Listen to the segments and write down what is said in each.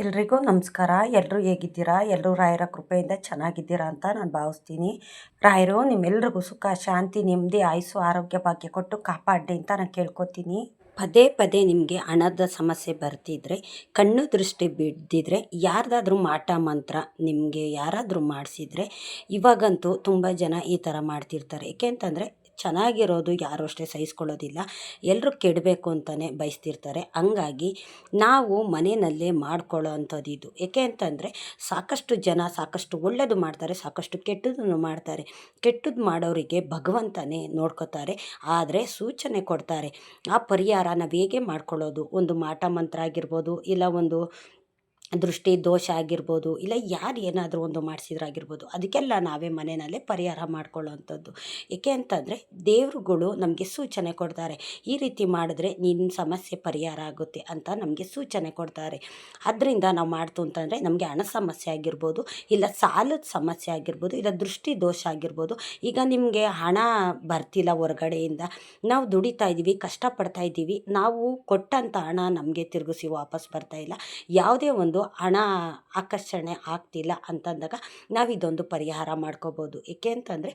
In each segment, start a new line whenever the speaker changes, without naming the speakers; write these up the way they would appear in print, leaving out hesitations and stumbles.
ಎಲ್ರಿಗೂ ನಮಸ್ಕಾರ. ಎಲ್ಲರೂ ಹೇಗಿದ್ದೀರಾ? ಎಲ್ಲರೂ ರಾಯರ ಕೃಪೆಯಿಂದ ಚೆನ್ನಾಗಿದ್ದೀರಾ ಅಂತ ನಾನು ಭಾವಿಸ್ತೀನಿ. ರಾಯರು ನಿಮ್ಮೆಲ್ರಿಗೂ ಸುಖ, ಶಾಂತಿ, ನೆಮ್ಮದಿ, ಆಯುಸ್ಸು, ಆರೋಗ್ಯ, ಭಾಗ್ಯ ಕೊಟ್ಟು ಕಾಪಾಡಲಿ ಅಂತ ನಾನು ಕೇಳ್ಕೊತೀನಿ. ಪದೇ ಪದೇ ನಿಮಗೆ ಹಣದ ಸಮಸ್ಯೆ ಬರ್ತಿದ್ರೆ, ಕಣ್ಣು ದೃಷ್ಟಿ ಬಿದ್ದಿದ್ರೆ, ಯಾರ್ದಾದ್ರೂ ಮಾಟ ಮಂತ್ರ ನಿಮಗೆ ಯಾರಾದರೂ ಮಾಡಿಸಿದ್ರೆ, ಇವಾಗಂತೂ ತುಂಬ ಜನ ಈ ಥರ ಮಾಡ್ತಿರ್ತಾರೆ. ಏಕೆ ಅಂತಂದರೆ ಚೆನ್ನಾಗಿರೋದು ಯಾರು ಅಷ್ಟೇ ಸಹಿಸ್ಕೊಳ್ಳೋದಿಲ್ಲ, ಎಲ್ಲರೂ ಕೆಡಬೇಕು ಅಂತಲೇ ಬಯಸ್ತಿರ್ತಾರೆ. ಹಂಗಾಗಿ ನಾವು ಮನೆಯಲ್ಲೇ ಮಾಡ್ಕೊಳ್ಳೋ ಅಂಥದ್ದು ಇದು. ಏಕೆ ಅಂತಂದರೆ ಸಾಕಷ್ಟು ಜನ ಸಾಕಷ್ಟು ಒಳ್ಳೆಯದು ಮಾಡ್ತಾರೆ, ಸಾಕಷ್ಟು ಕೆಟ್ಟದನ್ನು ಮಾಡ್ತಾರೆ. ಕೆಟ್ಟದ್ದು ಮಾಡೋರಿಗೆ ಭಗವಂತನೇ ನೋಡ್ಕೋತಾರೆ, ಆದರೆ ಸೂಚನೆ ಕೊಡ್ತಾರೆ. ಆ ಪರಿಹಾರ ನಾವು ಹೇಗೆ ಮಾಡ್ಕೊಳ್ಳೋದು, ಒಂದು ಮಾಟ ಮಂತ್ರ ಆಗಿರ್ಬೋದು, ಇಲ್ಲ ಒಂದು ದೃಷ್ಟಿ ದೋಷ ಆಗಿರ್ಬೋದು, ಇಲ್ಲ ಯಾರು ಏನಾದರೂ ಒಂದು ಮಾಡಿಸಿದ್ರಾಗಿರ್ಬೋದು, ಅದಕ್ಕೆಲ್ಲ ನಾವೇ ಮನೆಯಲ್ಲೇ ಪರಿಹಾರ ಮಾಡ್ಕೊಳ್ಳೋವಂಥದ್ದು. ಏಕೆ ಅಂತಂದರೆ ದೇವರುಗಳು ನಮಗೆ ಸೂಚನೆ ಕೊಡ್ತಾರೆ, ಈ ರೀತಿ ಮಾಡಿದ್ರೆ ನಿನ್ನ ಸಮಸ್ಯೆ ಪರಿಹಾರ ಆಗುತ್ತೆ ಅಂತ ನಮಗೆ ಸೂಚನೆ ಕೊಡ್ತಾರೆ. ಅದರಿಂದ ನಾವು ಮಾಡ್ತು ಅಂತಂದರೆ ನಮಗೆ ಹಣ ಸಮಸ್ಯೆ ಆಗಿರ್ಬೋದು, ಇಲ್ಲ ಸಾಲದ ಸಮಸ್ಯೆ ಆಗಿರ್ಬೋದು, ಇಲ್ಲ ದೃಷ್ಟಿ ದೋಷ ಆಗಿರ್ಬೋದು. ಈಗ ನಿಮಗೆ ಹಣ ಬರ್ತಿಲ್ಲ ಹೊರಗಡೆಯಿಂದ, ನಾವು ದುಡಿತಾ ಇದ್ದೀವಿ, ಕಷ್ಟಪಡ್ತಾ ಇದ್ದೀವಿ, ನಾವು ಕೊಟ್ಟಂಥ ಹಣ ನಮಗೆ ತಿರುಗಿಸಿ ವಾಪಸ್ ಬರ್ತಾಯಿಲ್ಲ, ಯಾವುದೇ ಒಂದು ಹಣ ಆಕರ್ಷಣೆ ಆಗ್ತಿಲ್ಲ ಅಂತಂದಾಗ ನಾವಿದೊಂದು ಪರಿಹಾರ ಮಾಡ್ಕೋಬೋದು. ಏಕೆ ಅಂತಂದರೆ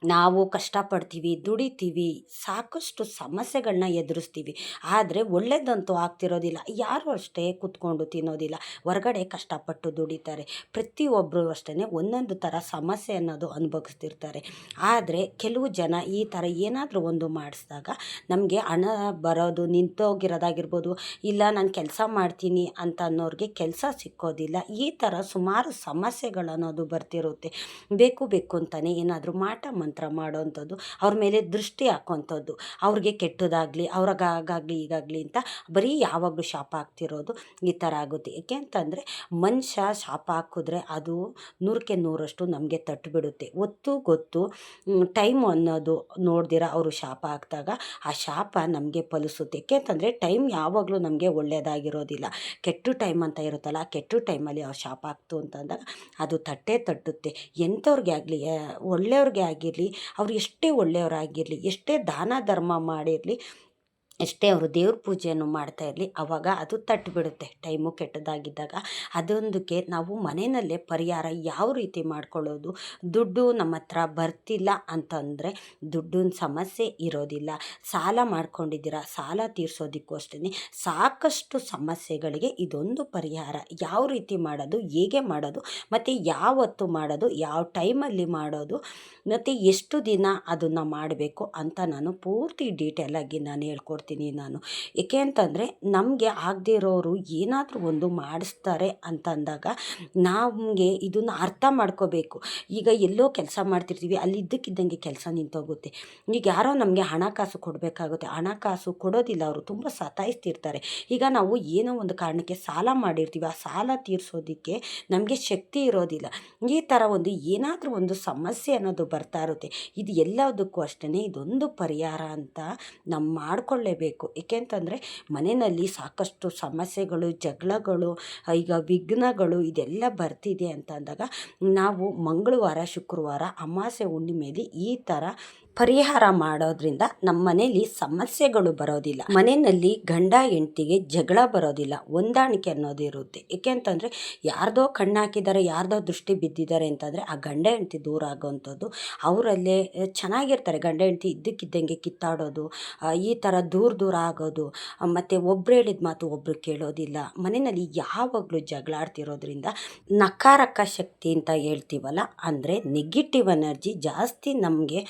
ನಾವು ಕಷ್ಟಪಡ್ತೀವಿ, ದುಡಿತೀವಿ, ಸಾಕಷ್ಟು ಸಮಸ್ಯೆಗಳನ್ನ ಎದುರಿಸ್ತೀವಿ, ಆದರೆ ಒಳ್ಳೆಯದಂತೂ ಆಗ್ತಿರೋದಿಲ್ಲ. ಯಾರೂ ಅಷ್ಟೇ ಕೂತ್ಕೊಂಡು ತಿನ್ನೋದಿಲ್ಲ, ಹೊರಗಡೆ ಕಷ್ಟಪಟ್ಟು ದುಡಿತಾರೆ. ಪ್ರತಿಯೊಬ್ಬರು ಅಷ್ಟೇ ಒಂದೊಂದು ಥರ ಸಮಸ್ಯೆ ಅನ್ನೋದು ಅನುಭವಿಸ್ತಿರ್ತಾರೆ. ಆದರೆ ಕೆಲವು ಜನ ಈ ಥರ ಏನಾದರೂ ಒಂದು ಮಾಡಿಸಿದಾಗ ನಮಗೆ ಹಣ ಬರೋದು ನಿಂತೋಗಿರೋದಾಗಿರ್ಬೋದು, ಇಲ್ಲ ನಾನು ಕೆಲಸ ಮಾಡ್ತೀನಿ ಅಂತ ಅನ್ನೋರಿಗೆ ಕೆಲಸ ಸಿಕ್ಕೋದಿಲ್ಲ. ಈ ಥರ ಸುಮಾರು ಸಮಸ್ಯೆಗಳನ್ನೋದು ಬರ್ತಿರುತ್ತೆ. ಬೇಕು ಬೇಕು ಅಂತಲೇ ಏನಾದರೂ ಮಾಟ ಮಂತ್ರ ಮಾಡೋವಂಥದ್ದು, ಅವ್ರ ಮೇಲೆ ದೃಷ್ಟಿ ಹಾಕೋವಂಥದ್ದು, ಅವ್ರಿಗೆ ಕೆಟ್ಟದಾಗಲಿ, ಅವ್ರಿಗೆ ಆಗಾಗಲಿ ಈಗಾಗಲಿ ಅಂತ ಬರೀ ಯಾವಾಗಲೂ ಶಾಪ ಹಾಕ್ತಿರೋದು ಈ ಥರ ಆಗುತ್ತೆ. ಏಕೆ ಅಂತಂದರೆ ಮನುಷ್ಯ ಶಾಪ ಹಾಕಿದ್ರೆ ಅದು 100ಕ್ಕೆ 100ರಷ್ಟು ನಮಗೆ ತಟ್ಟುಬಿಡುತ್ತೆ. ಒತ್ತು ಗೊತ್ತು ಟೈಮು ಅನ್ನೋದು ನೋಡ್ದಿರ ಅವರು ಶಾಪ ಹಾಕಿದಾಗ ಆ ಶಾಪ ನಮಗೆ ಫಲಿಸುತ್ತೆ. ಏಕೆ ಅಂತಂದರೆ ಟೈಮ್ ಯಾವಾಗಲೂ ನಮಗೆ ಒಳ್ಳೆಯದಾಗಿರೋದಿಲ್ಲ. ಕೆಟ್ಟ ಟೈಮ್ ಅಂತ ಇರುತ್ತಲ್ಲ, ಆ ಕೆಟ್ಟ ಟೈಮಲ್ಲಿ ಅವ್ರು ಶಾಪ ಹಾಕ್ತು ಅಂತಂದಾಗ ಅದು ತಟ್ಟುತ್ತೆ. ಎಂಥವ್ರಿಗೆ ಆಗಲಿ, ಒಳ್ಳೆಯವ್ರಿಗೆ ಆಗಿರಲಿ, ಅವ್ರು ಎಷ್ಟೇ ಒಳ್ಳೆಯವರಾಗಿರಲಿ, ಎಷ್ಟೇ ದಾನ ಧರ್ಮ ಮಾಡಿರಲಿ, ಎಷ್ಟೇ ಅವರು ದೇವ್ರ ಪೂಜೆಯನ್ನು ಮಾಡ್ತಾ ಇರಲಿ, ಆವಾಗ ಅದು ತಟ್ಟಿಬಿಡುತ್ತೆ ಟೈಮು ಕೆಟ್ಟದಾಗಿದ್ದಾಗ. ಅದೊಂದಕ್ಕೆ ನಾವು ಮನೆಯಲ್ಲೇ ಪರಿಹಾರ ಯಾವ ರೀತಿ ಮಾಡ್ಕೊಳ್ಳೋದು, ದುಡ್ಡು ನಮ್ಮ ಹತ್ರ ಬರ್ತಿಲ್ಲ ಅಂತಂದರೆ ದುಡ್ಡಿನ ಸಮಸ್ಯೆ ಇರೋದಿಲ್ಲ. ಸಾಲ ಮಾಡ್ಕೊಂಡಿದ್ದೀರಾ, ಸಾಲ ತೀರಿಸೋದಕ್ಕೂ ಅಷ್ಟೇ ಸಾಕಷ್ಟು ಸಮಸ್ಯೆಗಳಿಗೆ ಇದೊಂದು ಪರಿಹಾರ. ಯಾವ ರೀತಿ ಮಾಡೋದು, ಹೇಗೆ ಮಾಡೋದು, ಮತ್ತು ಯಾವತ್ತು ಮಾಡೋದು, ಯಾವ ಟೈಮಲ್ಲಿ ಮಾಡೋದು, ಮತ್ತು ಎಷ್ಟು ದಿನ ಅದನ್ನು ಮಾಡಬೇಕು ಅಂತ ನಾನು ಪೂರ್ತಿ ಡೀಟೇಲಾಗಿ ನಾನು ಹೇಳ್ಕೊಡ್ತೀನಿ ನಾನು. ಏಕೆ ಅಂತಂದರೆ ನಮಗೆ ಆಗದೇ ಇರೋರು ಏನಾದರೂ ಒಂದು ಮಾಡಿಸ್ತಾರೆ ಅಂತ ಅಂದಾಗ ನಮಗೆ ಇದನ್ನು ಅರ್ಥ ಮಾಡ್ಕೋಬೇಕು. ಈಗ ಎಲ್ಲೋ ಕೆಲಸ ಮಾಡ್ತಿರ್ತೀವಿ, ಅಲ್ಲಿ ಇದ್ದಕ್ಕಿದ್ದಂಗೆ ಕೆಲಸ ನಿಂತೋಗುತ್ತೆ. ಈಗ ಯಾರೋ ನಮಗೆ ಹಣಕಾಸು ಕೊಡಬೇಕಾಗುತ್ತೆ, ಹಣಕಾಸು ಕೊಡೋದಿಲ್ಲ, ಅವರು ತುಂಬ ಸತಾಯಿಸ್ತಿರ್ತಾರೆ. ಈಗ ನಾವು ಏನೋ ಒಂದು ಕಾರಣಕ್ಕೆ ಸಾಲ ಮಾಡಿರ್ತೀವಿ, ಆ ಸಾಲ ತೀರಿಸೋದಕ್ಕೆ ನಮಗೆ ಶಕ್ತಿ ಇರೋದಿಲ್ಲ. ಈ ಥರ ಒಂದು ಏನಾದರೂ ಒಂದು ಸಮಸ್ಯೆ ಅನ್ನೋದು ಬರ್ತಾ ಇರುತ್ತೆ. ಇದು ಎಲ್ಲದಕ್ಕೂ ಅಷ್ಟೇ ಇದೊಂದು ಪರಿಹಾರ ಅಂತ ನಾವು ಮಾಡಿಕೊಳ್ಳೇಬೇಕು. ಏಕೆ ಅಂತಂದರೆ ಮನೆಯಲ್ಲಿ ಸಾಕಷ್ಟು ಸಮಸ್ಯೆಗಳು, ಜಗಳಗಳು, ಈಗ ವಿಘ್ನಗಳು ಇದೆಲ್ಲ ಬರ್ತಿದೆ ಅಂತ ಅಂದಾಗ ನಾವು ಮಂಗಳವಾರ, ಶುಕ್ರವಾರ, ಅಮಾವಾಸ್ಯೆ, ಹುಣ್ಣಿಮೆಯಲ್ಲಿ ಈ ಥರ ಪರಿಹಾರ ಮಾಡೋದ್ರಿಂದ ನಮ್ಮ ಮನೆಯಲ್ಲಿ ಸಮಸ್ಯೆಗಳು ಬರೋದಿಲ್ಲ. ಮನೆಯಲ್ಲಿ ಗಂಡ ಹೆಂಡತಿಗೆ ಜಗಳ ಬರೋದಿಲ್ಲ, ಹೊಂದಾಣಿಕೆ ಅನ್ನೋದು ಇರುತ್ತೆ. ಏಕೆ ಅಂತಂದರೆ ಯಾರ್ದೋ ಕಣ್ಣು ಹಾಕಿದ್ದಾರೆ, ಯಾರ್ದೋ ದೃಷ್ಟಿ ಬಿದ್ದಿದ್ದಾರೆ ಅಂತಂದರೆ ಆ ಗಂಡ ಹೆಂಡತಿ ದೂರ ಆಗೋವಂಥದ್ದು. ಅವರಲ್ಲೇ ಚೆನ್ನಾಗಿರ್ತಾರೆ, ಗಂಡ ಹೆಂಡತಿ ಇದ್ದಕ್ಕಿದ್ದಂಗೆ ಕಿತ್ತಾಡೋದು, ಈ ಥರ ದೂರ ಆಗೋದು, ಮತ್ತು ಒಬ್ರು ಹೇಳಿದ ಮಾತು ಒಬ್ರು ಕೇಳೋದಿಲ್ಲ. ಮನೆಯಲ್ಲಿ ಯಾವಾಗಲೂ ಜಗಳಾಡ್ತಿರೋದ್ರಿಂದ ನಕಾರಕ ಶಕ್ತಿ ಅಂತ ಹೇಳ್ತೀವಲ್ಲ, ಅಂದರೆ ನೆಗೆಟಿವ್ ಎನರ್ಜಿ ಜಾಸ್ತಿ ನಮಗೆ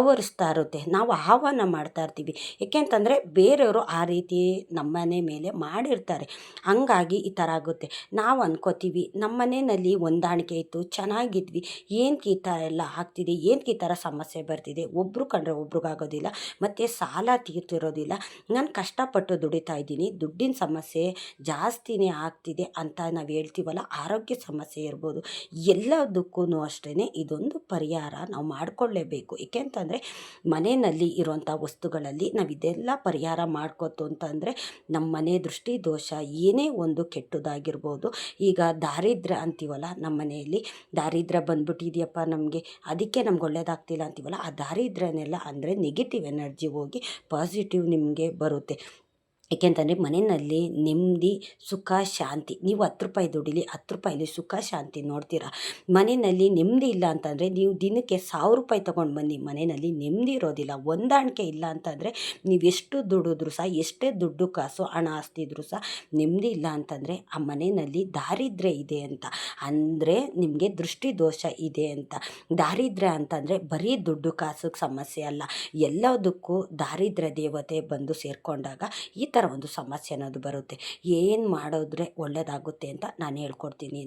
ಆವರಿಸ್ತಾ ಇರುತ್ತೆ. ನಾವು ಆಹ್ವಾನ ಮಾಡ್ತಾ ಇರ್ತೀವಿ. ಏಕೆ ಅಂತಂದರೆ ಬೇರೆಯವರು ಆ ರೀತಿ ನಮ್ಮನೆ ಮೇಲೆ ಮಾಡಿರ್ತಾರೆ. ಹಂಗಾಗಿ ಈ ಥರ ಆಗುತ್ತೆ. ನಾವು ಅನ್ಕೋತೀವಿ ನಮ್ಮ ಮನೆಯಲ್ಲಿ ಹೊಂದಾಣಿಕೆ ಇತ್ತು, ಚೆನ್ನಾಗಿದ್ವಿ, ಏನಕ್ಕೆ ಈ ಥರ ಎಲ್ಲ ಆಗ್ತಿದೆ, ಏನಕ್ಕೆ ಈ ಥರ ಸಮಸ್ಯೆ ಬರ್ತಿದೆ, ಒಬ್ಬರು ಕಂಡ್ರೆ ಒಬ್ರಿಗಾಗೋದಿಲ್ಲ, ಮತ್ತು ಸಾಲ ತೀರ್ತಿರೋದಿಲ್ಲ, ನಾನು ಕಷ್ಟಪಟ್ಟು ದುಡಿತಾ ಇದ್ದೀನಿ, ದುಡ್ಡಿನ ಸಮಸ್ಯೆ ಜಾಸ್ತಿನೇ ಆಗ್ತಿದೆ ಅಂತ ನಾವು ಹೇಳ್ತೀವಲ್ಲ. ಆರೋಗ್ಯ ಸಮಸ್ಯೆ ಇರ್ಬೋದು, ಎಲ್ಲದಕ್ಕೂ ಅಷ್ಟೇ ಇದೊಂದು ಪರಿಹಾರ ನಾವು ಮಾಡಿಕೊಳ್ಳೇಬೇಕು. ಏಕೆ ಅಂತಂದರೆ ಮನೆಯಲ್ಲಿ ಇರುವಂಥ ವಸ್ತುಗಳಲ್ಲಿ ನಾವು ಇದೆಲ್ಲ ಪರಿಹಾರ ಮಾಡ್ಕೋತು ಅಂತಂದರೆ ನಮ್ಮ ಮನೆ ದೃಷ್ಟಿ ದೋಷ ಏನೇ ಒಂದು ಕೆಟ್ಟದಾಗಿರ್ಬೋದು. ಈಗ ದಾರಿದ್ರ್ಯ ಅಂತೀವಲ್ಲ, ನಮ್ಮ ಮನೆಯಲ್ಲಿ ದಾರಿದ್ರ್ಯ ಬಂದ್ಬಿಟ್ಟಿದೆಯಪ್ಪ ನಮಗೆ, ಅದಕ್ಕೆ ನಮ್ಗೆ ಒಳ್ಳೇದಾಗ್ತಿಲ್ಲ ಅಂತೀವಲ್ಲ, ಆ ದಾರಿದ್ರ್ಯನೆಲ್ಲ ಅಂದರೆ ನೆಗೆಟಿವ್ ಎನರ್ಜಿ ಹೋಗಿ ಪಾಸಿಟಿವ್ ನಿಮಗೆ ಬರುತ್ತೆ. ಏಕೆಂತಂದರೆ ಮನೆಯಲ್ಲಿ ನೆಮ್ಮದಿ, ಸುಖ, ಶಾಂತಿ. ನೀವು 10 ರೂಪಾಯಿ ದುಡೀಲಿ, 10 ರೂಪಾಯಲ್ಲಿ ಸುಖ ಶಾಂತಿ ನೋಡ್ತೀರಾ. ಮನೆಯಲ್ಲಿ ನೆಮ್ಮದಿ ಇಲ್ಲ ಅಂತಂದರೆ ನೀವು ದಿನಕ್ಕೆ 1000 ರೂಪಾಯಿ ತೊಗೊಂಡು ಬನ್ನಿ, ಮನೆಯಲ್ಲಿ ನೆಮ್ಮದಿ ಇರೋದಿಲ್ಲ. ಹೊಂದಾಣಿಕೆ ಇಲ್ಲ ಅಂತಂದರೆ ನೀವೆಷ್ಟು ದುಡಿದ್ರೂ ಸಹ, ಎಷ್ಟೇ ದುಡ್ಡು ಕಾಸು ಹಣ ಆಸ್ತಿ ಇದ್ರೂ ಸಹ ನೆಮ್ಮದಿ ಇಲ್ಲ ಅಂತಂದರೆ ಆ ಮನೆಯಲ್ಲಿ ದಾರಿದ್ರ್ಯ ಇದೆ ಅಂತ, ಅಂದರೆ ನಿಮಗೆ ದೃಷ್ಟಿ ದೋಷ ಇದೆ ಅಂತ. ದಾರಿದ್ರ್ಯ ಅಂತಂದರೆ ಬರೀ ದುಡ್ಡು ಕಾಸಿಗೆ ಸಮಸ್ಯೆ ಅಲ್ಲ, ಎಲ್ಲದಕ್ಕೂ ದಾರಿದ್ರ್ಯ ದೇವತೆ ಬಂದು ಸೇರಿಕೊಂಡಾಗ ಈ ಥರ ಒಂದು ಸಮಸ್ಯೆ ಅನ್ನೋದು ಬರುತ್ತೆ. ಏನು ಮಾಡಿದ್ರೆ ಒಳ್ಳೆಯದಾಗುತ್ತೆ ಅಂತ ನಾನು ಹೇಳ್ಕೊಡ್ತೀನಿ.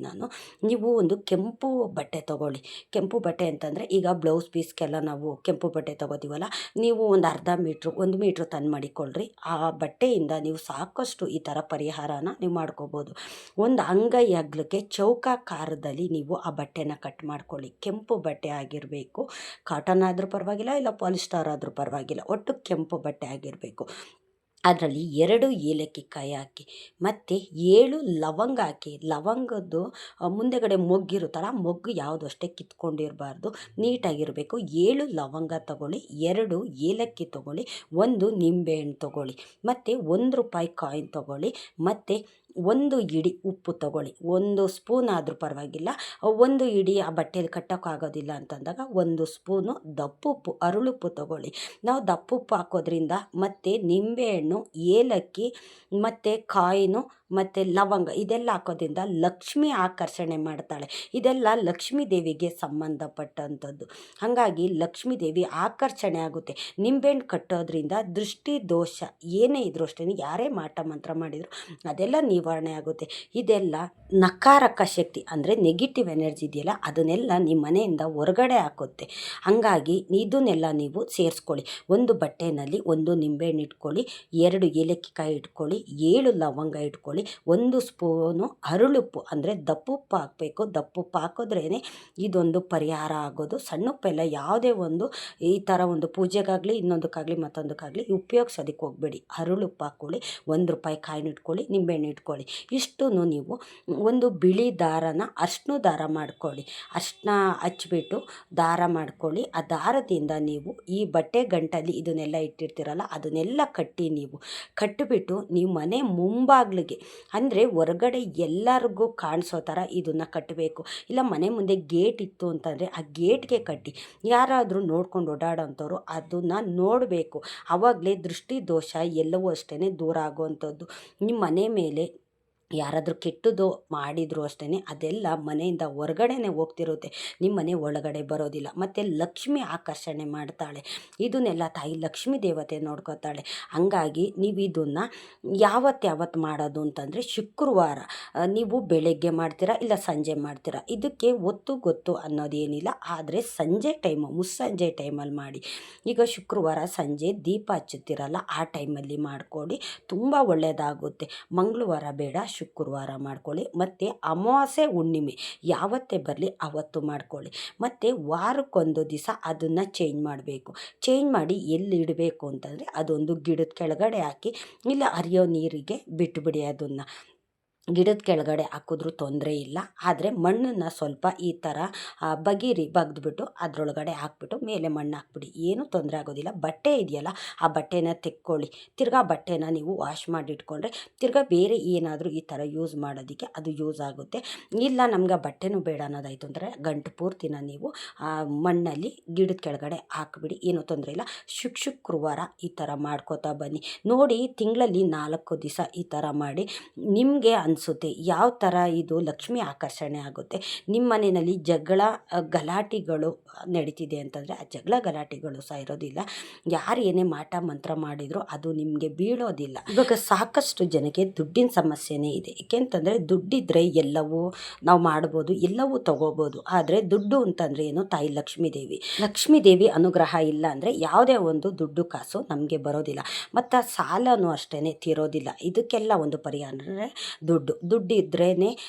ನೀವು ಒಂದು ಕೆಂಪು ಬಟ್ಟೆ ತೊಗೊಳ್ಳಿ. ಕೆಂಪು ಬಟ್ಟೆ ಅಂತಂದರೆ ಈಗ ಬ್ಲೌಸ್ ಪೀಸ್ಗೆಲ್ಲ ನಾವು ಕೆಂಪು ಬಟ್ಟೆ ತೊಗೋತೀವಲ್ಲ, ನೀವು ಒಂದು ಅರ್ಧ ಮೀಟ್ರು 1 ಮೀಟ್ರ್ ತಂದು ಮಾಡಿಕೊಳ್ಳ್ರಿ. ಆ ಬಟ್ಟೆಯಿಂದ ನೀವು ಸಾಕಷ್ಟು ಈ ಥರ ಪರಿಹಾರನ ನೀವು ಮಾಡ್ಕೋಬೋದು. ಒಂದು ಅಂಗೈ ಅಗಲಕ್ಕೆ ಚೌಕಾಕಾರದಲ್ಲಿ ನೀವು ಆ ಬಟ್ಟೆನ ಕಟ್ ಮಾಡ್ಕೊಳ್ಳಿ. ಕೆಂಪು ಬಟ್ಟೆ ಆಗಿರಬೇಕು, ಕಾಟನ್ ಆದರೂ ಪರವಾಗಿಲ್ಲ, ಇಲ್ಲ ಪಾಲಿಸ್ಟರ್ ಆದರೂ ಪರವಾಗಿಲ್ಲ, ಒಟ್ಟು ಕೆಂಪು ಬಟ್ಟೆ ಆಗಿರಬೇಕು. ಅದರಲ್ಲಿ 2 ಏಲಕ್ಕಿಕಾಯಿ ಹಾಕಿ ಮತ್ತು 7 ಲವಂಗ ಹಾಕಿ. ಲವಂಗದ್ದು ಮುಂದೆಗಡೆ ಮೊಗ್ಗಿರುತ್ತಲ್ಲ, ಮೊಗ್ಗು ಯಾವುದು ಅಷ್ಟೇ ಕಿತ್ಕೊಂಡಿರಬಾರ್ದು, ನೀಟಾಗಿರಬೇಕು. 7 ಲವಂಗ ತೊಗೊಳ್ಳಿ, 2 ಏಲಕ್ಕಿ ತೊಗೊಳ್ಳಿ, 1 ನಿಂಬೆಹಣ್ಣು ತೊಗೊಳ್ಳಿ, ಮತ್ತು 1 ರೂಪಾಯಿ ಕಾಯಿನ್ ತೊಗೊಳ್ಳಿ, ಮತ್ತು 1 ಇಡಿ ಉಪ್ಪು ತೊಗೊಳ್ಳಿ. 1 ಸ್ಪೂನ್ ಆದರೂ ಪರವಾಗಿಲ್ಲ, 1 ಇಡಿ ಆ ಬಟ್ಟೆಯಲ್ಲಿ ಕಟ್ಟೋಕ್ಕಾಗೋದಿಲ್ಲ ಅಂತಂದಾಗ 1 ಸ್ಪೂನು ದಪ್ಪುಪ್ಪು, ಅರಳುಪ್ಪು ತೊಗೊಳ್ಳಿ. ನಾವು ದಪ್ಪುಪ್ಪು ಹಾಕೋದ್ರಿಂದ ಮತ್ತು ನಿಂಬೆಹಣ್ಣು, ಏಲಕ್ಕಿ ಮತ್ತು ಕಾಯಿನು ಮತ್ತು ಲವಂಗ ಇದೆಲ್ಲ ಹಾಕೋದ್ರಿಂದ ಲಕ್ಷ್ಮಿ ಆಕರ್ಷಣೆ ಮಾಡ್ತಾಳೆ. ಇದೆಲ್ಲ ಲಕ್ಷ್ಮೀ ದೇವಿಗೆ ಸಂಬಂಧಪಟ್ಟಂಥದ್ದು. ಹಾಗಾಗಿ ಲಕ್ಷ್ಮೀ ದೇವಿ ಆಕರ್ಷಣೆ ಆಗುತ್ತೆ. ನಿಂಬೆಹಣ್ಣು ಕಟ್ಟೋದ್ರಿಂದ ದೃಷ್ಟಿ ದೋಷ ಏನೇ ಇದ್ರೂ ಅಷ್ಟೇ, ಯಾರೇ ಮಾಟ ಮಂತ್ರ ಮಾಡಿದ್ರು ಅದೆಲ್ಲ ನಿವಾರಣೆ ಆಗುತ್ತೆ. ಇದೆಲ್ಲ ನಕಾರಕ ಶಕ್ತಿ ಅಂದರೆ ನೆಗೆಟಿವ್ ಎನರ್ಜಿ ಇದೆಯಲ್ಲ, ಅದನ್ನೆಲ್ಲ ನಿಮ್ಮ ಮನೆಯಿಂದ ಹೊರಗಡೆ ಹಾಕುತ್ತೆ. ಹಾಗಾಗಿ ಇದನ್ನೆಲ್ಲ ನೀವು ಸೇರಿಸ್ಕೊಳ್ಳಿ. ಒಂದು ಬಟ್ಟೆಯಲ್ಲಿ 1 ನಿಂಬೆಹಣ್ಣು ಇಟ್ಕೊಳ್ಳಿ, 2 ಏಲಕ್ಕಿಕಾಯಿ ಇಟ್ಕೊಳ್ಳಿ, 7 ಲವಂಗ ಇಟ್ಕೊಳ್ಳಿ, 1 ಸ್ಪೂನು ಅರಳುಪ್ಪು ಅಂದರೆ ದಪ್ಪುಪ್ಪು ಹಾಕಬೇಕು. ದಪ್ಪುಪ್ಪು ಹಾಕಿದ್ರೇ ಇದೊಂದು ಪರಿಹಾರ ಆಗೋದು. ಸಣ್ಣ ಉಪ್ಪೆಲ್ಲ ಯಾವುದೇ ಒಂದು ಈ ಥರ ಒಂದು ಪೂಜೆಗಾಗಲಿ, ಇನ್ನೊಂದಕ್ಕಾಗಲಿ, ಮತ್ತೊಂದಕ್ಕಾಗಲಿ ಉಪಯೋಗಿಸೋದಕ್ಕೆ ಹೋಗಬೇಡಿ. ಅರಳುಪ್ಪು ಹಾಕ್ಕೊಳ್ಳಿ, 1 ರೂಪಾಯಿ ಕಾಯಿನ ಇಟ್ಕೊಳ್ಳಿ, ನಿಂಬೆಹಣ್ಣು ಇಟ್ಕೊಳ್ಳಿ. ಇಷ್ಟೂ ನೀವು ಒಂದು ಬಿಳಿ ದಾರನ ಅರ್ಶಿನ ದಾರ ಮಾಡ್ಕೊಳ್ಳಿ. ಅರ್ಶಿನ ಹಚ್ಬಿಟ್ಟು ದಾರ ಮಾಡ್ಕೊಳ್ಳಿ. ಆ ದಾರದಿಂದ ನೀವು ಈ ಬಟ್ಟೆ ಗಂಟಲ್ಲಿ ಇದನ್ನೆಲ್ಲ ಇಟ್ಟಿರ್ತೀರಲ್ಲ, ಅದನ್ನೆಲ್ಲ ಕಟ್ಟಿಬಿಟ್ಟು ನೀವು ಮನೆ ಮುಂಬಾಗಿಲಿಗೆ ಅಂದರೆ ಹೊರಗಡೆ ಎಲ್ಲರಿಗೂ ಕಾಣಿಸೋ ಥರ ಇದನ್ನು ಕಟ್ಟಬೇಕು. ಇಲ್ಲ ಮನೆ ಮುಂದೆ ಗೇಟ್ ಇತ್ತು ಅಂತಂದರೆ ಆ ಗೇಟ್ಗೆ ಕಟ್ಟಿ. ಯಾರಾದರೂ ನೋಡ್ಕೊಂಡು ಓಡಾಡೋಂಥವ್ರು ಅದನ್ನು ನೋಡಬೇಕು. ಆವಾಗಲೇ ದೃಷ್ಟಿ ದೋಷ ಎಲ್ಲವೂ ಅಷ್ಟೇ ದೂರ ಆಗುವಂಥದ್ದು. ನಿಮ್ಮ ಮನೆ ಮೇಲೆ ಯಾರಾದರೂ ಕೆಟ್ಟದ್ದು ಮಾಡಿದರೂ ಅಷ್ಟೇ ಅದೆಲ್ಲ ಮನೆಯಿಂದ ಹೊರಗಡೆನೇ ಹೋಗ್ತಿರುತ್ತೆ, ನಿಮ್ಮ ಮನೆ ಒಳಗಡೆ ಬರೋದಿಲ್ಲ. ಮತ್ತು ಲಕ್ಷ್ಮಿ ಆಕರ್ಷಣೆ ಮಾಡ್ತಾಳೆ. ಇದನ್ನೆಲ್ಲ ತಾಯಿ ಲಕ್ಷ್ಮೀ ದೇವತೆ ನೋಡ್ಕೋತಾಳೆ. ಹಂಗಾಗಿ ನೀವು ಇದನ್ನು ಯಾವತ್ತು ಮಾಡೋದು ಅಂತಂದರೆ ಶುಕ್ರವಾರ ನೀವು ಬೆಳಗ್ಗೆ ಮಾಡ್ತೀರಾ ಇಲ್ಲ ಸಂಜೆ ಮಾಡ್ತೀರಾ, ಇದಕ್ಕೆ ಒತ್ತು ಗೊತ್ತು ಅನ್ನೋದೇನಿಲ್ಲ. ಆದರೆ ಸಂಜೆ ಟೈಮು, ಮುಸ್ಸಂಜೆ ಟೈಮಲ್ಲಿ ಮಾಡಿ. ಈಗ ಶುಕ್ರವಾರ ಸಂಜೆ ದೀಪ ಹಚ್ಚುತ್ತೀರಲ್ಲ, ಆ ಟೈಮಲ್ಲಿ ಮಾಡ್ಕೊಳ್ಳಿ, ತುಂಬ ಒಳ್ಳೆಯದಾಗುತ್ತೆ. ಮಂಗಳವಾರ ಬೇಡ, ಶುಕ್ರವಾರ ಮಾಡ್ಕೊಳ್ಳಿ. ಮತ್ತು ಅಮಾವಾಸ್ಯೆ ಹುಣ್ಣಿಮೆ ಯಾವತ್ತೇ ಬರಲಿ ಆವತ್ತು ಮಾಡ್ಕೊಳ್ಳಿ. ಮತ್ತು ವಾರಕ್ಕೊಂದು ದಿವಸ ಅದನ್ನು ಚೇಂಜ್ ಮಾಡಬೇಕು. ಚೇಂಜ್ ಮಾಡಿ ಎಲ್ಲಿ ಇಡಬೇಕು ಅಂತಂದರೆ ಅದೊಂದು ಗಿಡದ ಕೆಳಗಡೆ ಹಾಕಿ, ಇಲ್ಲ ಹರಿಯೋ ನೀರಿಗೆ ಬಿಟ್ಟುಬಿಡಿ. ಅದನ್ನು ಗಿಡದ ಕೆಳಗಡೆ ಹಾಕಿದ್ರೂ ತೊಂದರೆ ಇಲ್ಲ. ಆದರೆ ಮಣ್ಣನ್ನು ಸ್ವಲ್ಪ ಈ ಥರ ಬಗ್ದುಬಿಟ್ಟು ಅದರೊಳಗಡೆ ಹಾಕ್ಬಿಟ್ಟು ಮೇಲೆ ಮಣ್ಣು ಹಾಕ್ಬಿಡಿ, ಏನೂ ತೊಂದರೆ ಆಗೋದಿಲ್ಲ. ಬಟ್ಟೆ ಇದೆಯಲ್ಲ, ಆ ಬಟ್ಟೆನ ತೆಕ್ಕೊಳ್ಳಿ. ತಿರ್ಗಾ ಬಟ್ಟೆನ ನೀವು ವಾಶ್ ಮಾಡಿ ಇಟ್ಕೊಂಡ್ರೆ ತಿರ್ಗಾ ಬೇರೆ ಏನಾದರೂ ಈ ಥರ ಯೂಸ್ ಮಾಡೋದಕ್ಕೆ ಅದು ಯೂಸ್ ಆಗುತ್ತೆ. ಇಲ್ಲ ನಮ್ಗೆ ಆ ಬಟ್ಟೆನೂ ಬೇಡ ಅನ್ನೋದಾಯಿತು ಅಂದರೆ ಗಂಟು ಪೂರ್ತಿನ ನೀವು ಮಣ್ಣಲ್ಲಿ ಗಿಡದ ಕೆಳಗಡೆ ಹಾಕಿಬಿಡಿ, ಏನೂ ತೊಂದರೆ ಇಲ್ಲ. ಶುಕ್ರವಾರ ಈ ಥರ ಮಾಡ್ಕೋತಾ ಬನ್ನಿ. ನೋಡಿ, ತಿಂಗಳಲ್ಲಿ 4 ದಿವಸ ಈ ಥರ ಮಾಡಿ ನಿಮಗೆ ಅನಿಸುತ್ತೆ ಯಾವ ಥರ ಇದು ಲಕ್ಷ್ಮಿ ಆಕರ್ಷಣೆ ಆಗುತ್ತೆ. ನಿಮ್ಮ ಮನೆಯಲ್ಲಿ ಜಗಳ ಗಲಾಟೆಗಳು ನಡೀತಿದೆ ಅಂತಂದರೆ ಆ ಜಗಳ ಗಲಾಟೆಗಳು ಸಹ ಇರೋದಿಲ್ಲ. ಯಾರು ಏನೇ ಮಾಟ ಮಂತ್ರ ಮಾಡಿದರೂ ಅದು ನಿಮಗೆ ಬೀಳೋದಿಲ್ಲ. ಇವಾಗ ಸಾಕಷ್ಟು ಜನಕ್ಕೆ ದುಡ್ಡಿನ ಸಮಸ್ಯೆನೇ ಇದೆ. ಏಕೆಂತಂದರೆ ದುಡ್ಡಿದ್ರೆ ಎಲ್ಲವೂ ನಾವು ಮಾಡ್ಬೋದು, ಎಲ್ಲವೂ ತಗೋಬೋದು. ಆದರೆ ದುಡ್ಡು ಅಂತಂದರೆ ಏನು, ತಾಯಿ ಲಕ್ಷ್ಮೀ ದೇವಿ ಅನುಗ್ರಹ ಇಲ್ಲ ಅಂದರೆ ಯಾವುದೇ ಒಂದು ದುಡ್ಡು ಕಾಸು ನಮಗೆ ಬರೋದಿಲ್ಲ. ಮತ್ತು ಸಾಲನೂ ಅಷ್ಟೇ ತೀರೋದಿಲ್ಲ. ಇದಕ್ಕೆಲ್ಲ ಒಂದು ಪರಿಹಾರ ದುಡ್ಡು ದುಡ್ಡು ಇದ್ರೇ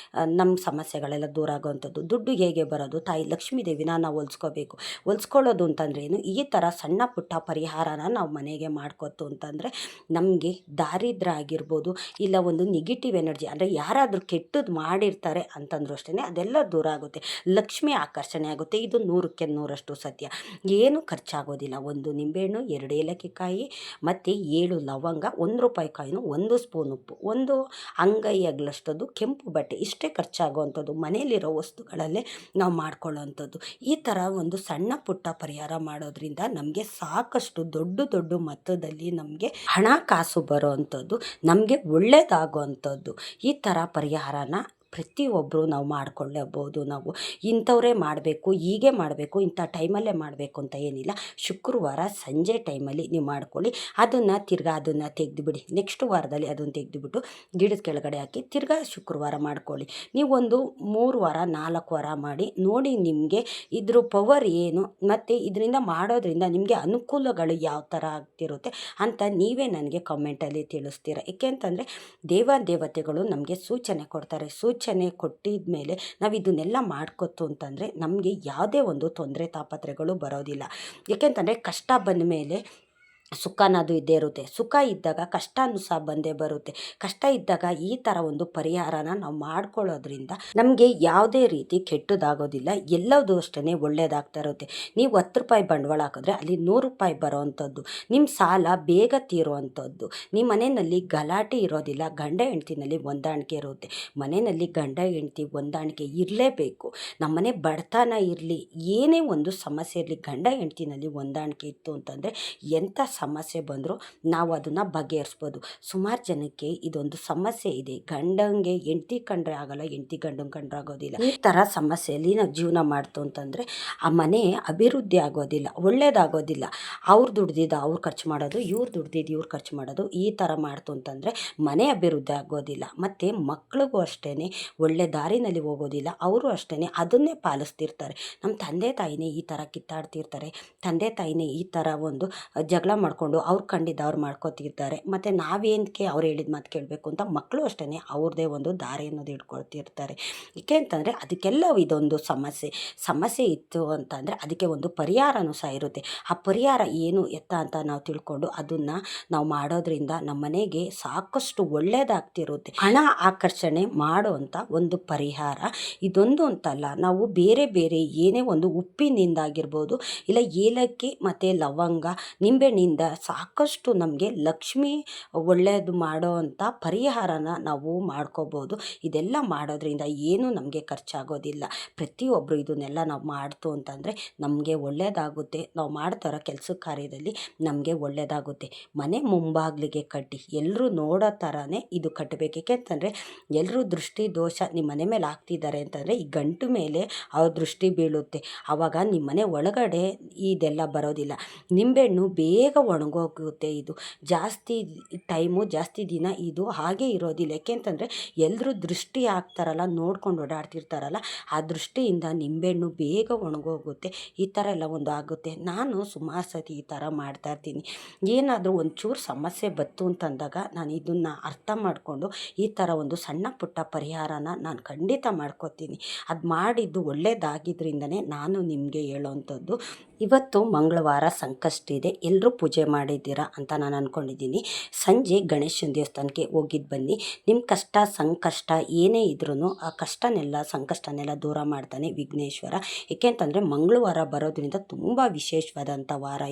ನಮ್ಮ ಸಮಸ್ಯೆಗಳೆಲ್ಲ ದೂರ ಆಗೋವಂಥದ್ದು. ದುಡ್ಡು ಹೇಗೆ ಬರೋದು? ತಾಯಿ ಲಕ್ಷ್ಮೀ ದೇವಿನ ನಾವು ಹೊಲ್ಸ್ಕೋಬೇಕು. ಹೊಲ್ಸ್ಕೊಳ್ಳೋದು ಅಂತಂದ್ರೆ ಏನು? ಈ ಥರ ಸಣ್ಣ ಪುಟ್ಟ ಪರಿಹಾರನ ನಾವು ಮನೆಗೆ ಮಾಡ್ಕೊತು ಅಂತಂದರೆ ನಮಗೆ ದಾರಿದ್ರ್ಯ ಆಗಿರ್ಬೋದು, ಇಲ್ಲ ಒಂದು ನೆಗೆಟಿವ್ ಎನರ್ಜಿ ಅಂದರೆ ಯಾರಾದರೂ ಕೆಟ್ಟದ್ದು ಮಾಡಿರ್ತಾರೆ ಅಂತಂದ್ರೂ ಅಷ್ಟೇ ಅದೆಲ್ಲ ದೂರ ಆಗುತ್ತೆ. ಲಕ್ಷ್ಮಿ ಆಕರ್ಷಣೆ ಆಗುತ್ತೆ. ಇದು 100ಕ್ಕೆ 100ರಷ್ಟು ಸತ್ಯ. ಏನು ಖರ್ಚಾಗೋದಿಲ್ಲ. 1 ನಿಂಬೆಹಣ್ಣು, 2 ಏಲಕ್ಕಿಕಾಯಿ ಮತ್ತು 7 ಲವಂಗ, 1 ರೂಪಾಯಿ ಕಾಯಿನು, 1 ಸ್ಪೂನ್ ಉಪ್ಪು, 1 ಅಂಗೈ ಅಗಲಷ್ಟದ್ದು ಕೆಂಪು ಬಟ್ಟೆ, ಇಷ್ಟೇ ಖರ್ಚಾಗುವಂಥದ್ದು. ಮನೆಯಲ್ಲಿರೋ ವಸ್ತುಗಳಲ್ಲೇ ನಾವು ಮಾಡ್ಕೊಳ್ಳೋವಂಥದ್ದು. ಈ ಥರ ಒಂದು ಸಣ್ಣ ಪುಟ್ಟ ಪರಿಹಾರ ಮಾಡೋದ್ರಿಂದ ನಮಗೆ ಸಾಕಷ್ಟು ದೊಡ್ಡ ದೊಡ್ಡ ಮೊತ್ತದಲ್ಲಿ ನಮಗೆ ಹಣ ಕಾಸು ಬರೋ ಅಂಥದ್ದು, ನಮಗೆ ಒಳ್ಳೆಯದಾಗುವಂಥದ್ದು. ಈ ಥರ ಪರಿಹಾರನ ಪ್ರತಿಯೊಬ್ಬರು ನಾವು ಮಾಡಿಕೊಳ್ಳಬಹುದು. ನಾವು ಇಂಥವರೇ ಮಾಡಬೇಕು, ಹೀಗೆ ಮಾಡಬೇಕು, ಇಂಥ ಟೈಮಲ್ಲೇ ಮಾಡಬೇಕು ಅಂತ ಏನಿಲ್ಲ. ಶುಕ್ರವಾರ ಸಂಜೆ ಟೈಮಲ್ಲಿ ನೀವು ಮಾಡ್ಕೊಳ್ಳಿ. ಅದನ್ನು ತೆಗೆದುಬಿಡಿ. ನೆಕ್ಸ್ಟ್ ವಾರದಲ್ಲಿ ಅದನ್ನು ತೆಗೆದುಬಿಟ್ಟು ಗಿಡದ ಕೆಳಗಡೆ ಹಾಕಿ ತಿರ್ಗಾ ಶುಕ್ರವಾರ ಮಾಡ್ಕೊಳ್ಳಿ. ನೀವೊಂದು 3 ವಾರ 4 ವಾರ ಮಾಡಿ ನೋಡಿ ನಿಮಗೆ ಇದ್ರ ಪವರ್ ಏನು ಮತ್ತು ಇದರಿಂದ ಮಾಡೋದ್ರಿಂದ ನಿಮಗೆ ಅನುಕೂಲಗಳು ಯಾವ ಥರ ಆಗ್ತಿರುತ್ತೆ ಅಂತ ನೀವೇ ನನಗೆ ಕಮೆಂಟಲ್ಲಿ ತಿಳಿಸ್ತೀರ. ಏಕೆಂತಂದರೆ ದೇವತೆಗಳು ನಮಗೆ ಸೂಚನೆ ಕೊಡ್ತಾರೆ. ಸೂಚನೆ ಕೊಟ್ಟಿದ ಮೇಲೆ ನಾವು ಇದನ್ನೆಲ್ಲ ಮಾಡ್ಕೊತು ಅಂತಂದರೆ ನಮಗೆ ಯಾವುದೇ ಒಂದು ತೊಂದರೆ ತಾಪತ್ರೆಗಳು ಬರೋದಿಲ್ಲ. ಏಕೆಂತಂದರೆ ಕಷ್ಟ ಬಂದ ಮೇಲೆ ಸುಖ ಅನ್ನೋದು ಇದ್ದೇ ಇರುತ್ತೆ. ಸುಖ ಇದ್ದಾಗ ಕಷ್ಟನೂ ಸಹ ಬಂದೇ ಬರುತ್ತೆ. ಕಷ್ಟ ಇದ್ದಾಗ ಈ ಥರ ಒಂದು ಪರಿಹಾರನ ನಾವು ಮಾಡ್ಕೊಳ್ಳೋದ್ರಿಂದ ನಮಗೆ ಯಾವುದೇ ರೀತಿ ಕೆಟ್ಟದಾಗೋದಿಲ್ಲ. ಎಲ್ಲದೂ ಅಷ್ಟೇ ಒಳ್ಳೆಯದಾಗ್ತಾ ಇರುತ್ತೆ. ನೀವು 10 ರೂಪಾಯಿ ಬಂಡವಾಳ ಹಾಕಿದ್ರೆ ಅಲ್ಲಿ 100 ರೂಪಾಯಿ ಬರೋವಂಥದ್ದು. ನಿಮ್ಮ ಸಾಲ ಬೇಗ ತೀರುವಂಥದ್ದು. ನಿಮ್ಮ ಮನೆಯಲ್ಲಿ ಗಲಾಟೆ ಇರೋದಿಲ್ಲ. ಗಂಡ ಹೆಂಡ್ತಿನಲ್ಲಿ ಹೊಂದಾಣಿಕೆ ಇರುತ್ತೆ. ಮನೆಯಲ್ಲಿ ಗಂಡ ಹೆಂಡ್ತಿ ಹೊಂದಾಣಿಕೆ ಇರಲೇಬೇಕು. ನಮ್ಮನೆ ಬಡತನ ಇರಲಿ, ಏನೇ ಒಂದು ಸಮಸ್ಯೆ ಇರಲಿ, ಗಂಡ ಹೆಂಡ್ತಿನಲ್ಲಿ ಹೊಂದಾಣಿಕೆ ಇತ್ತು ಅಂತಂದರೆ ಎಂಥ ಸಮಸ್ಯೆ ಬಂದರೂ ನಾವು ಅದನ್ನು ಬಗೆಹರಿಸ್ಬೋದು. ಸುಮಾರು ಜನಕ್ಕೆ ಇದೊಂದು ಸಮಸ್ಯೆ ಇದೆ. ಗಂಡಂಗೆ ಹೆಂಡ್ತಿ ಕಂಡ್ರೆ ಆಗಲ್ಲ, ಹೆಂಡ್ತಿ ಗಂಡಂಗೆ ಕಂಡ್ರೆ ಆಗೋದಿಲ್ಲ. ಈ ಥರ ಸಮಸ್ಯೆಯಲ್ಲಿ ನಾವು ಜೀವನ ಮಾಡ್ತು ಅಂತಂದರೆ ಆ ಮನೆ ಅಭಿವೃದ್ಧಿ ಆಗೋದಿಲ್ಲ, ಒಳ್ಳೇದಾಗೋದಿಲ್ಲ. ಅವ್ರು ದುಡ್ದಿದ್ದು ಅವ್ರು ಖರ್ಚು ಮಾಡೋದು, ಇವ್ರು ದುಡ್ದಿದ್ದು ಇವ್ರು ಖರ್ಚು ಮಾಡೋದು, ಈ ಥರ ಮಾಡ್ತು ಅಂತಂದರೆ ಮನೆ ಅಭಿವೃದ್ಧಿ ಆಗೋದಿಲ್ಲ. ಮತ್ತು ಮಕ್ಳಿಗೂ ಅಷ್ಟೇ ಒಳ್ಳೆ ದಾರಿನಲ್ಲಿ ಹೋಗೋದಿಲ್ಲ. ಅವರು ಅಷ್ಟೇ ಅದನ್ನೇ ಪಾಲಿಸ್ತಿರ್ತಾರೆ. ನಮ್ಮ ತಂದೆ ತಾಯಿನೇ ಈ ಥರ ಕಿತ್ತಾಡ್ತಿರ್ತಾರೆ. ತಂದೆ ತಾಯಿನೇ ಈ ಥರ ಒಂದು ಜಗಳ ಮಾಡಿಕೊಂಡು ಅವ್ರು ಕಂಡಿದ್ದು ಅವ್ರು ಮಾಡ್ಕೊತಿರ್ತಾರೆ. ಮತ್ತು ನಾವೇನಕ್ಕೆ ಅವ್ರು ಹೇಳಿದ ಮಾತು ಕೇಳಬೇಕು ಅಂತ ಮಕ್ಕಳು ಅಷ್ಟೇ ಅವ್ರದ್ದೇ ಒಂದು ದಾರಿ ಅನ್ನೋದು ಇಟ್ಕೊಳ್ತಿರ್ತಾರೆ. ಏಕೆ ಅಂತಂದರೆ ಅದಕ್ಕೆಲ್ಲ ಇದೊಂದು ಸಮಸ್ಯೆ ಇತ್ತು ಅಂತಂದರೆ ಅದಕ್ಕೆ ಒಂದು ಪರಿಹಾರನೂ ಸಹ ಇರುತ್ತೆ. ಆ ಪರಿಹಾರ ಏನು ಎತ್ತ ಅಂತ ನಾವು ತಿಳ್ಕೊಂಡು ಅದನ್ನು ನಾವು ಮಾಡೋದ್ರಿಂದ ನಮ್ಮ ಮನೆಗೆ ಸಾಕಷ್ಟು ಒಳ್ಳೆಯದಾಗ್ತಿರುತ್ತೆ. ಹಣ ಆಕರ್ಷಣೆ ಮಾಡುವಂಥ ಒಂದು ಪರಿಹಾರ ಇದೊಂದು ಅಂತಲ್ಲ. ನಾವು ಬೇರೆ ಏನೇ ಒಂದು ಉಪ್ಪಿನಿಂದಾಗಿರ್ಬೋದು, ಇಲ್ಲ ಏಲಕ್ಕಿ ಮತ್ತು ಲವಂಗ, ನಿಂಬೆಹಣ್ಣಿಂದ ಸಾಕಷ್ಟು ನಮಗೆ ಲಕ್ಷ್ಮಿ ಒಳ್ಳೆಯದು ಮಾಡೋ ಅಂಥ ಪರಿಹಾರನ ನಾವು ಮಾಡ್ಕೋಬೋದು. ಇದೆಲ್ಲ ಮಾಡೋದ್ರಿಂದ ಏನೂ ನಮಗೆ ಖರ್ಚಾಗೋದಿಲ್ಲ. ಪ್ರತಿಯೊಬ್ಬರು ಇದನ್ನೆಲ್ಲ ನಾವು ಮಾಡ್ತು ಅಂತಂದರೆ ನಮಗೆ ಒಳ್ಳೆಯದಾಗುತ್ತೆ. ನಾವು ಮಾಡ್ತಾರೋ ಕೆಲಸ ಕಾರ್ಯದಲ್ಲಿ ನಮಗೆ ಒಳ್ಳೆಯದಾಗುತ್ತೆ. ಮನೆ ಮುಂಬಾಗಿಲಿಗೆ ಕಟ್ಟಿ ಎಲ್ಲರೂ ನೋಡೋ ಥರನೇ ಇದು ಕಟ್ಟಬೇಕು. ಏಕೆಂತಂದರೆ ಎಲ್ಲರೂ ದೃಷ್ಟಿ ದೋಷ ನಿಮ್ಮ ಮನೆ ಮೇಲೆ ಆಗ್ತಿದ್ದಾರೆ ಅಂತಂದರೆ ಈ ಗಂಟು ಮೇಲೆ ಅವ್ರ ದೃಷ್ಟಿ ಬೀಳುತ್ತೆ. ಆವಾಗ ನಿಮ್ಮ ಮನೆ ಒಳಗಡೆ ಇದೆಲ್ಲ ಬರೋದಿಲ್ಲ. ನಿಂಬೆಹಣ್ಣು ಬೇಗ ಒಣಗೋಗುತ್ತೆ. ಇದು ಜಾಸ್ತಿ ಟೈಮು ಜಾಸ್ತಿ ದಿನ ಇದು ಹಾಗೆ ಇರೋದಿಲ್ಲ. ಏಕೆಂತಂದರೆ ಎಲ್ಲರೂ ದೃಷ್ಟಿ ಹಾಕ್ತಾರಲ್ಲ, ನೋಡ್ಕೊಂಡು ಓಡಾಡ್ತಿರ್ತಾರಲ್ಲ, ಆ ದೃಷ್ಟಿಯಿಂದ ನಿಂಬೆಹಣ್ಣು ಬೇಗ ಒಣಗೋಗುತ್ತೆ. ಈ ಥರ ಎಲ್ಲ ಒಂದು ಆಗುತ್ತೆ. ನಾನು ಸುಮಾರು ಸತಿ ಈ ಥರ ಮಾಡ್ತಾಯಿರ್ತೀನಿ. ಏನಾದರೂ ಒಂಚೂರು ಸಮಸ್ಯೆ ಬಂತು ಅಂತಂದಾಗ ನಾನು ಇದನ್ನು ಅರ್ಥ ಮಾಡಿಕೊಂಡು ಈ ಥರ ಒಂದು ಸಣ್ಣ ಪುಟ್ಟ ಪರಿಹಾರನ ನಾನು ಖಂಡಿತ ಮಾಡ್ಕೋತೀನಿ. ಅದು ಮಾಡಿದ್ದು ಒಳ್ಳೆಯದಾಗಿದ್ದರಿಂದನೇ ನಾನು ನಿಮಗೆ ಹೇಳೋವಂಥದ್ದು. ಇವತ್ತು ಮಂಗಳವಾರ ಸಂಕಷ್ಟಿ ಇದೆ. ಎಲ್ಲರೂ ಪೂಜೆ ಮಾಡಿದ್ದೀರಾ ಅಂತ ನಾನು ಅಂದ್ಕೊಂಡಿದ್ದೀನಿ. ಸಂಜೆ ಗಣೇಶನ ದೇವಸ್ಥಾನಕ್ಕೆ ಹೋಗಿದ್ದು ಬನ್ನಿ. ನಿಮ್ಮ ಕಷ್ಟ ಸಂಕಷ್ಟ ಏನೇ ಇದ್ರೂ ಆ ಕಷ್ಟನೆಲ್ಲ ಸಂಕಷ್ಟನೆಲ್ಲ ದೂರ ಮಾಡ್ತಾನೆ ವಿಘ್ನೇಶ್ವರ. ಏಕೆಂತಂದರೆ ಮಂಗಳವಾರ ಬರೋದ್ರಿಂದ ತುಂಬ ವಿಶೇಷವಾದಂಥ ವಾರ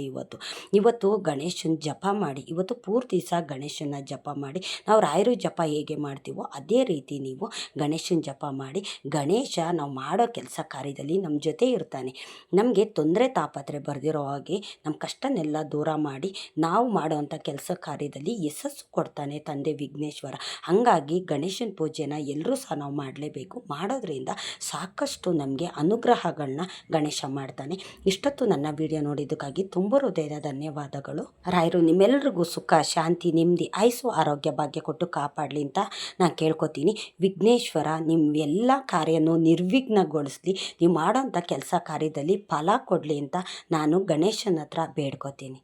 ಇವತ್ತು ಗಣೇಶನ ಜಪ ಮಾಡಿ. ಇವತ್ತು ಪೂರ್ತಿ ದಿವಸ ಗಣೇಶನ ಜಪ ಮಾಡಿ. ನಾವು ರಾಯರು ಜಪ ಹೇಗೆ ಮಾಡ್ತೀವೋ ಅದೇ ರೀತಿ ನೀವು ಗಣೇಶನ ಜಪ ಮಾಡಿ. ಗಣೇಶ ನಾವು ಮಾಡೋ ಕೆಲಸ ಕಾರ್ಯದಲ್ಲಿ ನಮ್ಮ ಜೊತೆ ಇರ್ತಾನೆ. ನಮಗೆ ತೊಂದರೆ ತಾಪತ್ರೆ ಬರೆದಿರೋ ಹಾಗೆ ನಮ್ಮ ಕಷ್ಟನೆಲ್ಲ ದೂರ ಮಾಡಿ ನಾವು ಮಾಡೋವಂಥ ಕೆಲಸ ಕಾರ್ಯದಲ್ಲಿ ಯಶಸ್ಸು ಕೊಡ್ತಾನೆ ತಂದೆ ವಿಘ್ನೇಶ್ವರ. ಹಾಗಾಗಿ ಗಣೇಶನ ಪೂಜೆನ ಎಲ್ಲರೂ ಸಹ ನಾವು ಮಾಡಲೇಬೇಕು. ಮಾಡೋದ್ರಿಂದ ಸಾಕಷ್ಟು ನಮಗೆ ಅನುಗ್ರಹಗಳನ್ನ ಗಣೇಶ ಮಾಡ್ತಾನೆ. ಇಷ್ಟೊತ್ತು ನನ್ನ ವಿಡಿಯೋ ನೋಡಿದ್ದಕ್ಕಾಗಿ ತುಂಬ ಹೃದಯದ ಧನ್ಯವಾದಗಳು. ರಾಯರು ನಿಮ್ಮೆಲ್ಲರಿಗೂ ಸುಖ ಶಾಂತಿ ನೆಮ್ಮದಿ ಆಯುಸ್ಸು ಆರೋಗ್ಯ ಭಾಗ್ಯ ಕೊಟ್ಟು ಕಾಪಾಡಲಿ ಅಂತ ನಾನು ಕೇಳ್ಕೊತೀನಿ. ವಿಘ್ನೇಶ್ವರ ನಿಮ್ಮೆಲ್ಲ ಕಾರ್ಯನೂ ನಿರ್ವಿಘ್ನಗೊಳಿಸಲಿ. ನೀವು ಮಾಡೋಂಥ ಕೆಲಸ ಕಾರ್ಯದಲ್ಲಿ ಫಲ ಕೊಡಲಿ ಅಂತ ನಾನು ಗಣೇಶನ ಹತ್ರ ಬೇಡ್ಕೋತೀನಿ.